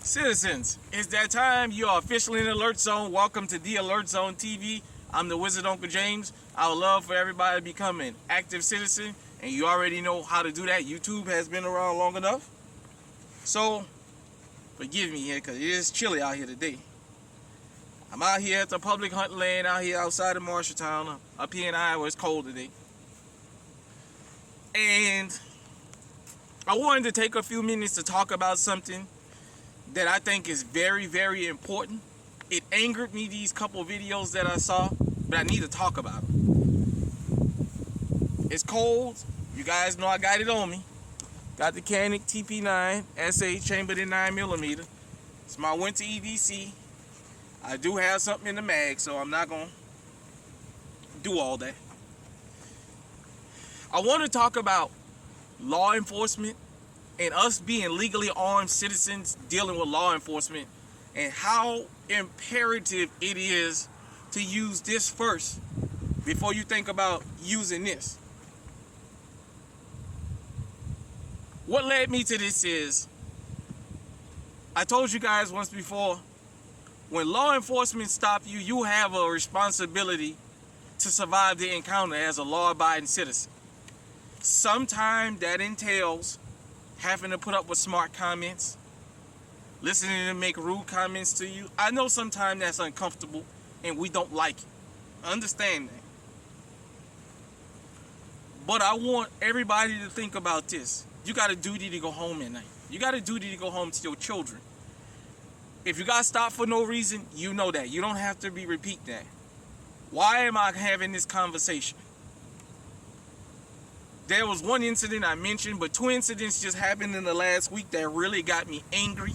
Citizens, it's that time. You are officially in the Alert Zone. Welcome to the Alert Zone TV. I'm the Wizard Uncle James. I would love for everybody to become an active citizen, and you already know how to do that. YouTube has been around long enough. So, forgive me here because it is chilly out here today. I'm out here at the public hunting land out here outside of Marshalltown. Up here in Iowa, it's cold today. And I wanted to take a few minutes to talk about something that I think is very, very important. It angered me, these couple videos that I saw, but I need to talk about it. It's cold. You guys know I got it on me. Got the Canik TP9 SA chambered in 9mm. It's my winter EDC. I do have something in the mag, so I'm not going to do all that. I want to talk about law enforcement and us being legally armed citizens dealing with law enforcement, and how imperative it is to use this first before you think about using this. What led me to this is, I told you guys once before, when law enforcement stop you, you have a responsibility to survive the encounter as a law-abiding citizen. Sometimes that entails having to put up with smart comments, listening to them make rude comments to you. I know sometimes that's uncomfortable and we don't like it. I understand that. But I want everybody to think about this. You got a duty to go home at night. You got a duty to go home to your children. If you got stopped for no reason, you know that. You don't have to repeat that. Why am I having this conversation? There was one incident I mentioned, but two incidents just happened in the last week that really got me angry.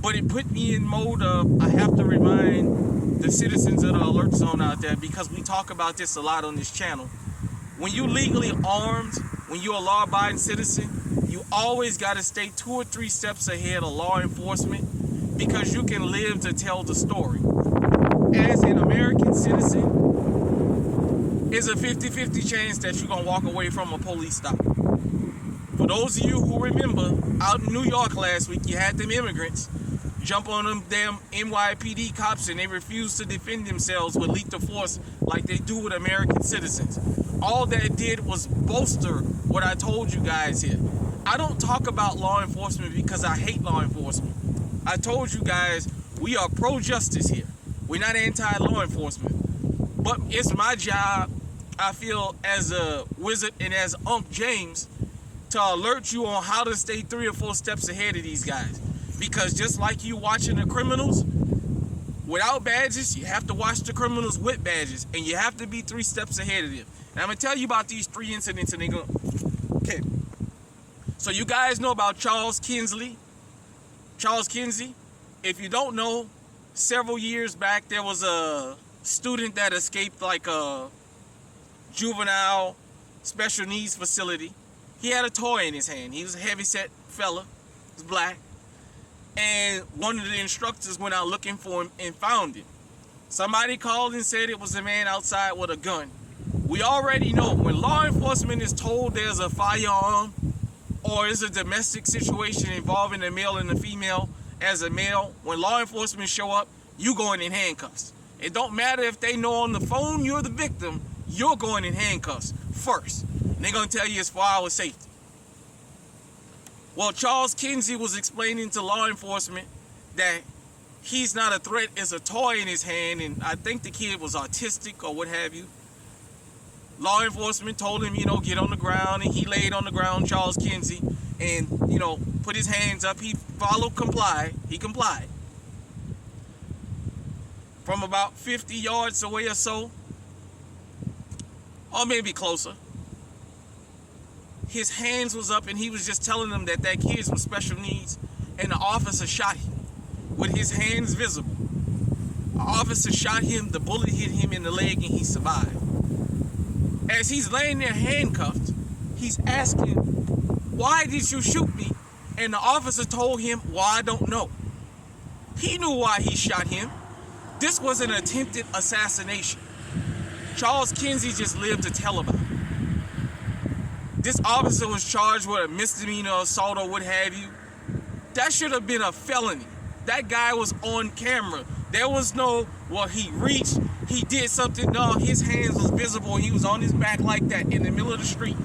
But it put me in mode of, I have to remind the citizens of the Alert Zone out there, because we talk about this a lot on this channel. When you're legally armed, when you're a law-abiding citizen, you always got to stay 2 or 3 steps ahead of law enforcement, because you can live to tell the story. As an American citizen, it's a 50-50 chance that you're going to walk away from a police stop. For those of you who remember, out in New York last week, you had them immigrants jump on them damn NYPD cops, and they refused to defend themselves with lethal force like they do with American citizens. All that did was bolster what I told you guys here. I don't talk about law enforcement because I hate law enforcement. I told you guys we are pro-justice here. We're not anti-law enforcement. But it's my job, I feel, as a wizard and as Unc James, to alert you on how to stay 3 or 4 steps ahead of these guys. Because just like you watching the criminals without badges, you have to watch the criminals with badges, and you have to be 3 steps ahead of them. And I'm gonna tell you about these 3 incidents, and they're gonna... Okay. So you guys know about Charles Kinsey. Charles Kinsey. If you don't know, several years back there was a student that escaped like a juvenile special needs facility. He had a toy in his hand. He was a heavy-set fella. He was black. And one of the instructors went out looking for him and found him. Somebody called and said it was a man outside with a gun. We already know when law enforcement is told there's a firearm or is a domestic situation involving a male and a female, as a male, when law enforcement show up, you going in handcuffs. It don't matter if they know on the phone you're the victim, you're going in handcuffs first. And they're going to tell you it's for our safety. Well, Charles Kinsey was explaining to law enforcement that he's not a threat, it's a toy in his hand, and I think the kid was autistic or what have you. Law enforcement told him, get on the ground, and he laid on the ground, Charles Kinsey, and, put his hands up. He complied. He complied. From about 50 yards away or so, or maybe closer, his hands was up, and he was just telling them that kid with special needs, and the officer shot him with his hands visible. The officer shot him, the bullet hit him in the leg, and he survived. As he's laying there handcuffed, he's asking, "Why did you shoot me?" And the officer told him, "Well, I don't know." He knew why he shot him. This was an attempted assassination. Charles Kinsey just lived to tell about it. This officer was charged with a misdemeanor assault or what have you. That should have been a felony. That guy was on camera. There was no, well, he reached, he did something. No, his hands was visible. He was on his back like that in the middle of the street.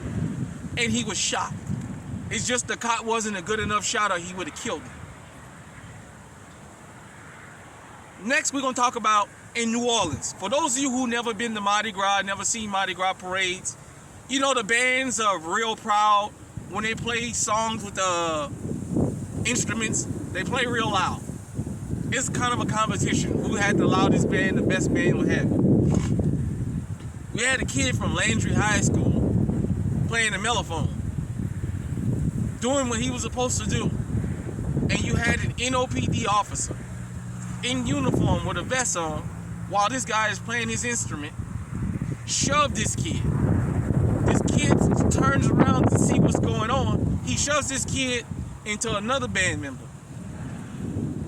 And he was shot. It's just the cop wasn't a good enough shot or he would have killed him. Next, we're going to talk about in New Orleans. For those of you who never been to Mardi Gras, never seen Mardi Gras parades, you know the bands are real proud when they play songs with instruments. They play real loud. It's kind of a competition. Who had the loudest band, the best band, what have you. We had a kid from Landry High School playing the mellophone, doing what he was supposed to do. And you had an NOPD officer in uniform with a vest on while this guy is playing his instrument, shove this kid. This kid turns around to see what's going on. He shoves this kid into another band member.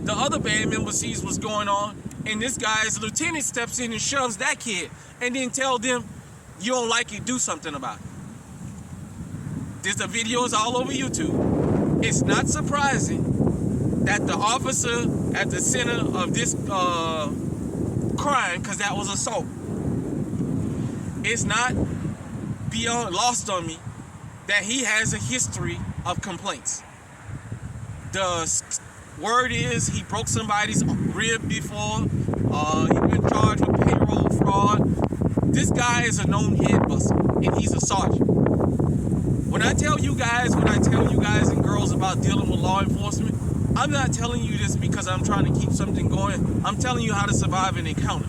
The other band member sees what's going on, and this guy's lieutenant steps in and shoves that kid and then tells them, you don't like it, do something about it. There's the videos all over YouTube. It's not surprising that the officer at the center of this crime, because that was assault, it's not beyond lost on me that he has a history of complaints. The word is he broke somebody's rib before. He's been charged with payroll fraud. This guy is a known head buster, and he's a sergeant. When I tell you guys and girls about dealing with law enforcement, I'm not telling you this because I'm trying to keep something going. I'm telling you how to survive an encounter,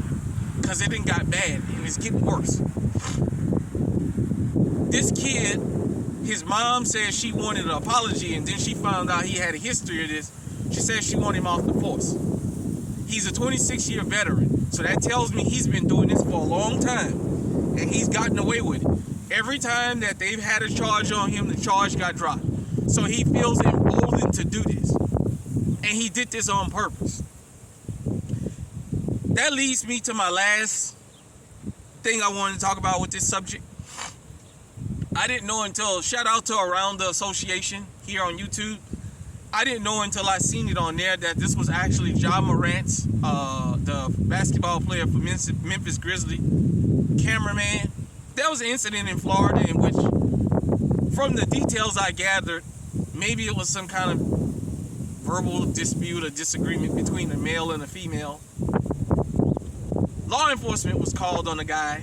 because it done got bad and it's getting worse. This kid, his mom said she wanted an apology, and then she found out he had a history of this. She said she wanted him off the force. He's a 26-year veteran, so that tells me he's been doing this for a long time, and he's gotten away with it. Every time that they've had a charge on him, the charge got dropped. So he feels emboldened to do this, and he did this on purpose. That leads me to my last thing I wanted to talk about with this subject. I didn't know until, shout out to Around the Association here on YouTube. I didn't know until I seen it on there that this was actually Ja Morant's, the basketball player for Memphis Grizzlies, cameraman. There was an incident in Florida in which, from the details I gathered, maybe it was some kind of verbal dispute or disagreement between a male and a female. Law enforcement was called on the guy,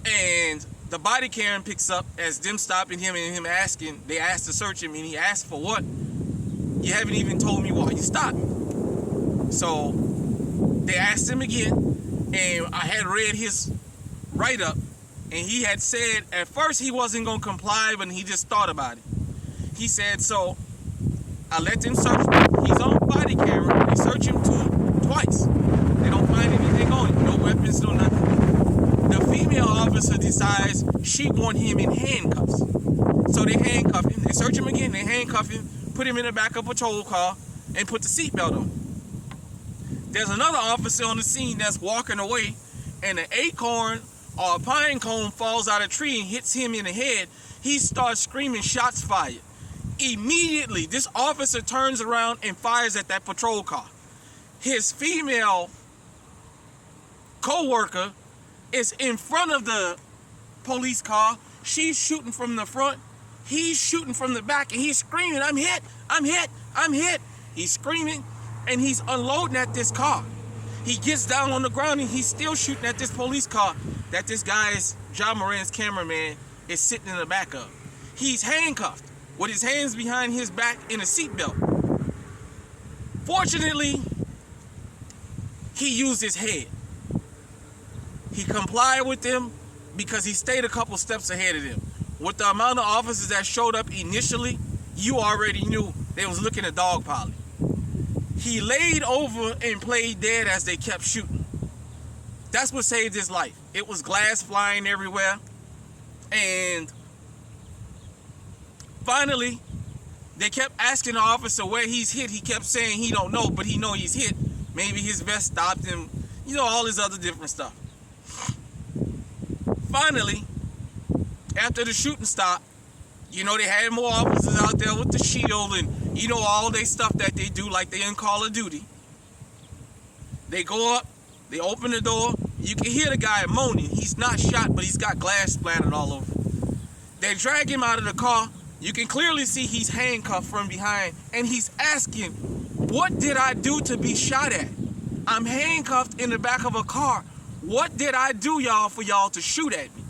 and the body cam picks up as them stopping him and him asking, they asked to search him, and he asked for what? You haven't even told me why you stopped me. So they asked him again, and I had read his write-up, and he had said at first he wasn't going to comply, but he just thought about it. He said, so I let them search me. He's on body camera. They search him twice. They don't find anything on him. No weapons, no nothing. The female officer decides she wants him in handcuffs. So they handcuff him. They search him again. They handcuff him, put him in the back of a patrol car, and put the seatbelt on. There's another officer on the scene that's walking away, and an acorn or a pine cone falls out of a tree and hits him in the head. He starts screaming, shots fired. Immediately, this officer turns around and fires at that patrol car. His female co-worker is in front of the police car. She's shooting from the front. He's shooting from the back, and he's screaming, I'm hit, I'm hit, I'm hit. He's screaming, and he's unloading at this car. He gets down on the ground, and he's still shooting at this police car that this guy's, Ja Morant's cameraman, is sitting in the back of. He's handcuffed with his hands behind his back in a seatbelt. Fortunately, he used his head. He complied with them because he stayed a couple steps ahead of them. With the amount of officers that showed up initially, you already knew they was looking at dogpiling. He laid over and played dead as they kept shooting. That's what saved his life. It was glass flying everywhere. And finally, they kept asking the officer where he's hit. He kept saying he don't know, but he know he's hit. Maybe his vest stopped him. You know, all this other different stuff. Finally, after the shooting stopped, you know, they had more officers out there with the shield and You know all they stuff that they do, like they in Call of Duty. They go up, they open the door. You can hear the guy moaning. He's not shot, but he's got glass splattered all over. They drag him out of the car. You can clearly see he's handcuffed from behind, and he's asking, what did I do to be shot at? I'm handcuffed in the back of a car. What did I do, y'all, for y'all to shoot at me?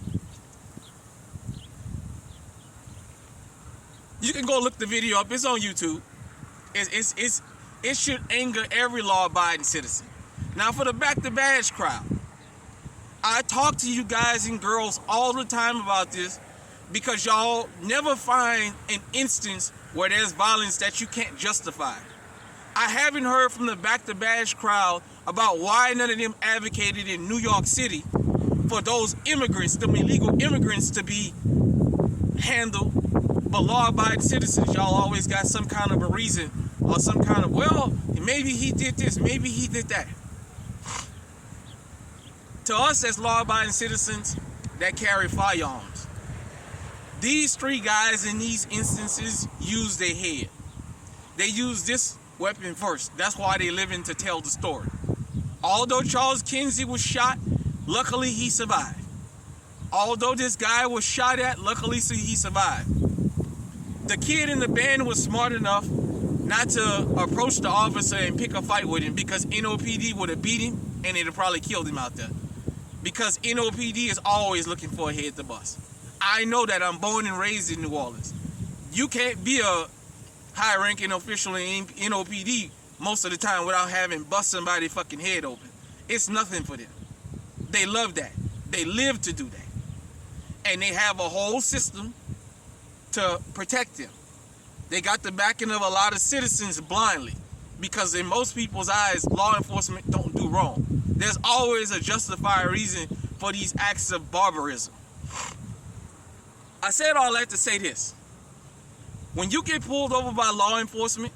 You can go look the video up. It's on YouTube. It should anger every law-abiding citizen. Now, for the Back the Badge crowd, I talk to you guys and girls all the time about this because y'all never find an instance where there's violence that you can't justify. I haven't heard from the Back the Badge crowd about why none of them advocated in New York City for those immigrants, them illegal immigrants, to be handled. But law-abiding citizens, y'all always got some kind of a reason or some kind of, well, maybe he did this, maybe he did that. To us as law-abiding citizens that carry firearms, these three guys in these instances use their head. They use this weapon first. That's why they live in to tell the story. Although Charles Kinsey was shot, luckily he survived. Although this guy was shot at, luckily he survived. The kid in the band was smart enough not to approach the officer and pick a fight with him because NOPD would have beat him and it'd have probably killed him out there. Because NOPD is always looking for a head to bust. I know that. I'm born and raised in New Orleans. You can't be a high-ranking official in NOPD most of the time without having bust somebody's fucking head open. It's nothing for them. They love that. They live to do that. And they have a whole system to protect them. They got the backing of a lot of citizens blindly because in most people's eyes, law enforcement don't do wrong. There's always a justified reason for these acts of barbarism. I said all that to say this. When you get pulled over by law enforcement,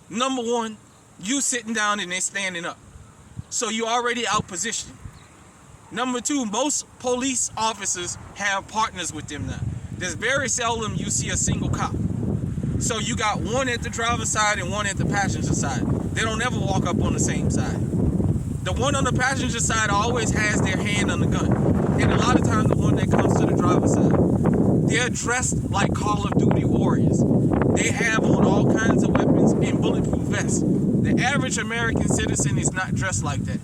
number one, you sitting down and they standing up. So you already out positioned. Number two, most police officers have partners with them now. There's very seldom you see a single cop. So you got one at the driver's side and one at the passenger side. They don't ever walk up on the same side. The one on the passenger side always has their hand on the gun. And a lot of times the one that comes to the driver's side, they're dressed like Call of Duty warriors. They have on all kinds of weapons and bulletproof vests. The average American citizen is not dressed like that.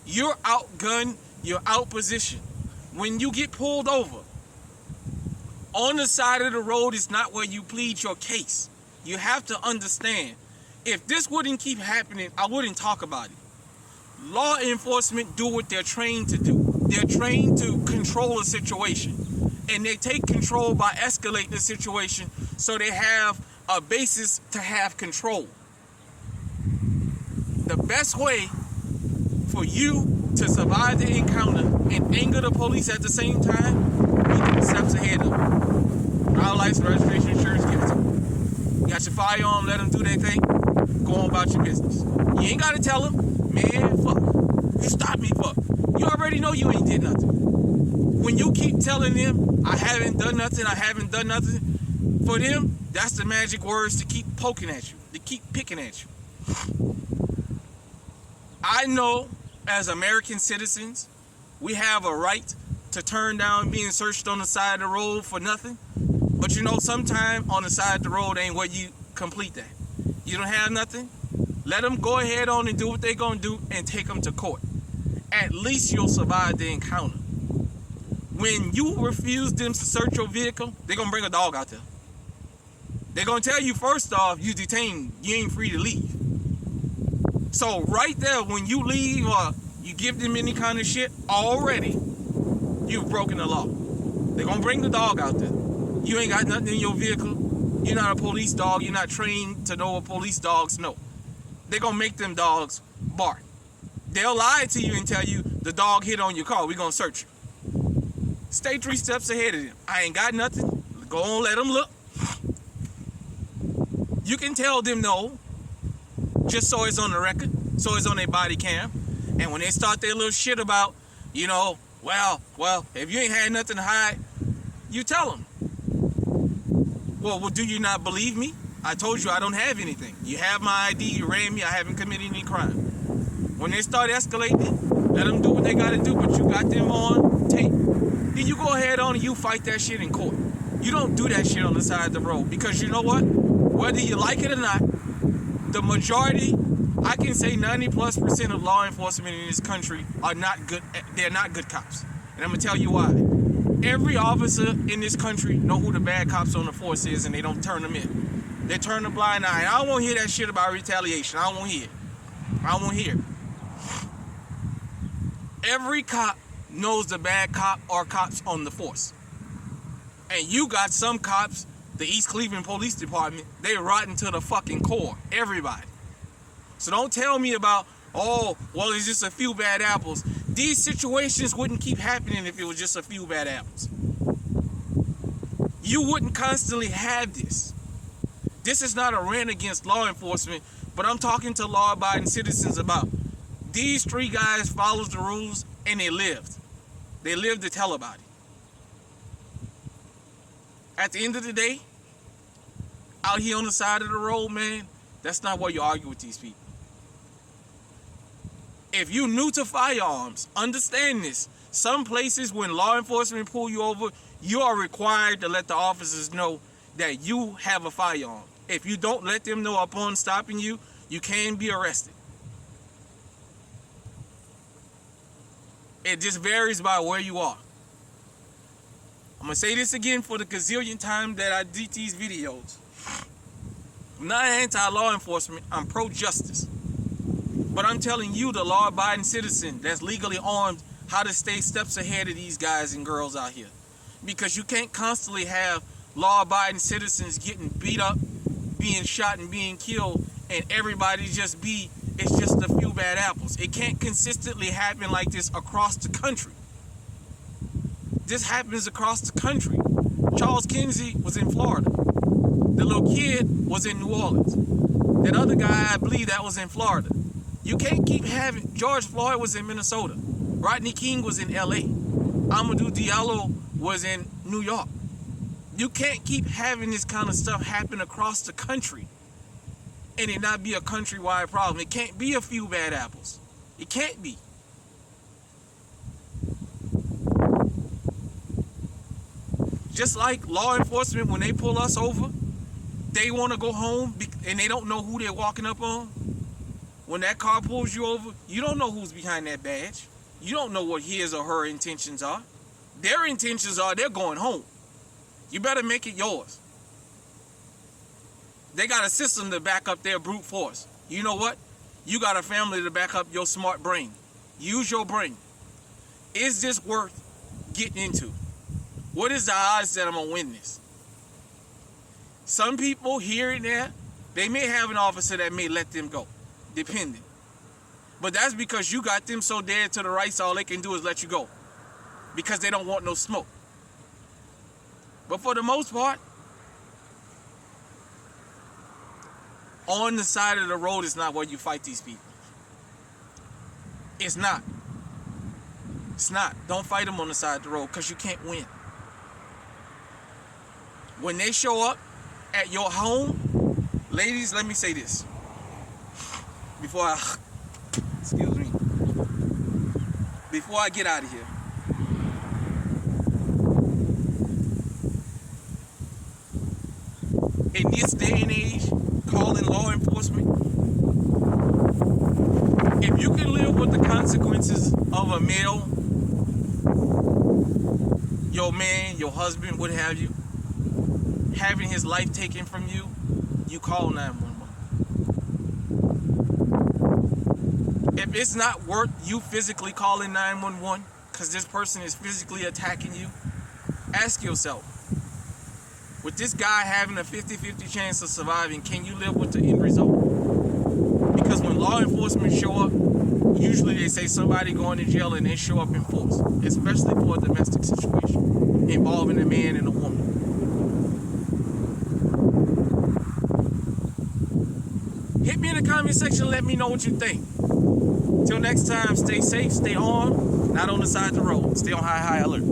You're outgunned, you're outpositioned. When you get pulled over, on the side of the road is not where you plead your case. You have to understand, if this wouldn't keep happening, I wouldn't talk about it. Law enforcement do what they're trained to do. They're trained to control a situation. And they take control by escalating the situation so they have a basis to have control. The best way for you to survive the encounter and anger the police at the same time, you take steps ahead of them. Driver's license, registration, insurance, give it to them. You got your firearm, let them do their thing, go on about your business. You ain't got to tell them, man, fuck, you stopped me, fuck. You already know you ain't did nothing. When you keep telling them, I haven't done nothing, for them, that's the magic words to keep poking at you, to keep picking at you. I know as American citizens, we have a right to turn down being searched on the side of the road for nothing. But you know, sometime on the side of the road ain't where you complete that. You don't have nothing? Let them go ahead on and do what they're going to do and take them to court. At least you'll survive the encounter. When you refuse them to search your vehicle, they're going to bring a dog out there. They're going to tell you, first off, you detained, you ain't free to leave. So right there, when you leave or you give them any kind of shit, already, you've broken the law. They're going to bring the dog out there. You ain't got nothing in your vehicle. You're not a police dog. You're not trained to know what police dogs know. They're going to make them dogs bark. They'll lie to you and tell you the dog hit on your car. We're going to search you. Stay 3 steps ahead of them. I ain't got nothing. Go on, let them look. You can tell them no, just so it's on the record, so it's on their body cam. And when they start their little shit about, you know, well, if you ain't had nothing to hide, you tell them. Well, do you not believe me? I told you I don't have anything. You have my ID, you ran me, I haven't committed any crime. When they start escalating, let them do what they gotta do, but you got them on tape. Then you go ahead on and you fight that shit in court. You don't do that shit on the side of the road, because you know what? Whether you like it or not, the majority, I can say 90+% of law enforcement in this country are not good. They're not good cops. And I'm gonna tell you why. Every officer in this country know who the bad cops on the force is, and they don't turn them in. They turn a blind eye. I don't want to hear that shit about retaliation. I don't want to hear it. I don't want to hear it. Every cop knows the bad cop or cops on the force. And you got some cops, the East Cleveland Police Department, they rotten to the fucking core. Everybody. So don't tell me about, oh, well, it's just a few bad apples. These situations wouldn't keep happening if it was just a few bad apples. You wouldn't constantly have this. This is not a rant against law enforcement, but I'm talking to law-abiding citizens about these three guys followed the rules and they lived. They lived to tell about it. At the end of the day, out here on the side of the road, man, that's not where you argue with these people. If you're new to firearms, understand this. Some places when law enforcement pull you over, you are required to let the officers know that you have a firearm. If you don't let them know upon stopping you, you can be arrested. It just varies by where you are. I'm going to say this again for the gazillion time that I did these videos. I'm not anti-law enforcement. I'm pro-justice. But I'm telling you, the law-abiding citizen that's legally armed, how to stay steps ahead of these guys and girls out here. Because you can't constantly have law-abiding citizens getting beat up, being shot and being killed, and everybody it's just a few bad apples. It can't consistently happen like this across the country. This happens across the country. Charles Kinsey was in Florida. The little kid was in New Orleans. That other guy, I believe that was in Florida. You can't keep having, George Floyd was in Minnesota. Rodney King was in LA. Amadou Diallo was in New York. You can't keep having this kind of stuff happen across the country and it not be a countrywide problem. It can't be a few bad apples. It can't be. Just like law enforcement, when they pull us over, they want to go home and they don't know who they're walking up on. When that car pulls you over, you don't know who's behind that badge. You don't know what his or her intentions are. Their intentions are they're going home. You better make it yours. They got a system to back up their brute force. You know what? You got a family to back up your smart brain. Use your brain. Is this worth getting into? What is the odds that I'm going to win this? Some people here and there, they may have an officer that may let them go, depending. But that's because you got them so dead to the right, so all they can do is let you go. Because they don't want no smoke. But for the most part, on the side of the road is not where you fight these people. It's not. It's not. Don't fight them on the side of the road because you can't win. When they show up at your home, ladies, let me say this. Before I get out of here. In this day and age, calling law enforcement, if you can live with the consequences of a male, your man, your husband, what have you, having his life taken from you, you call 911. If it's not worth you physically calling 911 because this person is physically attacking you, ask yourself, with this guy having a 50-50 chance of surviving, can you live with the end result? Because when law enforcement show up, usually they say somebody going to jail and they show up in force, especially for a domestic situation involving a man and a woman. Hit me in the comment section, let me know what you think. Till next time, stay safe, stay armed, not on the side of the road. Stay on high alert.